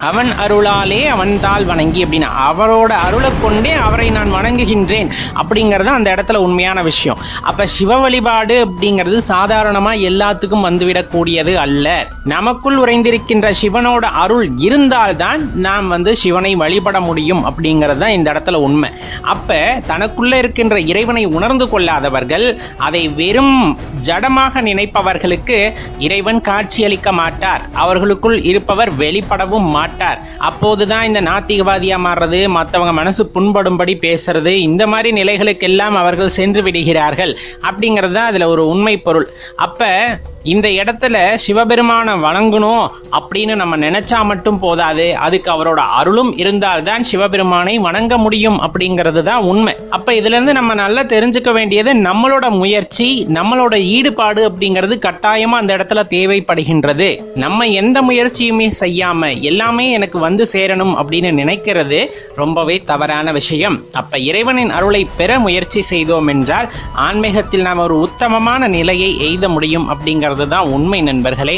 அவன் அருளாலே அவன் தாள் வணங்கி அப்படின்னு அவரோட அருளை கொண்டே அவரை நான் வணங்குகின்றேன் அப்படிங்கிறது அந்த இடத்துல உண்மையான விஷயம். அப்ப சிவ வழிபாடு அப்படிங்கிறது சாதாரணமா எல்லாத்துக்கும் வந்துவிடக்கூடியது அல்ல. நமக்குள் உறைந்திருக்கின்ற சிவனோட அருள் இருந்தால்தான் நாம் சிவனை வழிபட முடியும் அப்படிங்கிறது தான் இந்த இடத்துல உண்மை. அப்ப தனக்குள்ள இருக்கின்ற இறைவனை உணர்ந்து கொள்ளாதவர்கள், அதை வெறும் ஜடமாக நினைப்பவர்களுக்கு இறைவன் காட்சியளிக்க மாட்டார். அவர்களுக்குள் இருப்பவர் வெளிப்படவும் மாட்டார். அப்போதுதான் இந்த நாத்திகவாதியா மாறுறது, மற்றவங்க மனசு புண்படும்படி பேசுறது, இந்த மாதிரி நிலைகளுக்கெல்லாம் அவர்கள் சென்று விடுகிறார்கள் அப்படிங்கிறது தான் அதுல ஒரு உண்மை பொருள். அப்ப இந்த இடத்துல சிவபெருமானை வணங்கணும் அப்படின்னு நம்ம நினைச்சா மட்டும் போதாது, அதுக்கு அவரோட அருளும் இருந்தால்தான் சிவபெருமானை வணங்க முடியும் அப்படிங்கிறது தான் உண்மை. அப்ப இதுல இருந்து நம்ம நல்லா தெரிஞ்சுக்க வேண்டியது, நம்மளோட முயற்சி, நம்மளோட ஈடுபாடு அப்படிங்கிறது கட்டாயமா அந்த இடத்துல தேவைப்படுகின்றது. நம்ம எந்த முயற்சியுமே செய்யாம எல்லாமே எனக்கு சேரணும் அப்படின்னு நினைக்கிறது ரொம்பவே தவறான விஷயம். அப்ப இறைவனின் அருளை பெற முயற்சி செய்தோம் என்றால் ஆன்மீகத்தில் நாம் ஒரு உத்தமமான நிலையை எய்த முடியும் அப்படிங்கிறது தான் உண்மை நண்பர்களே.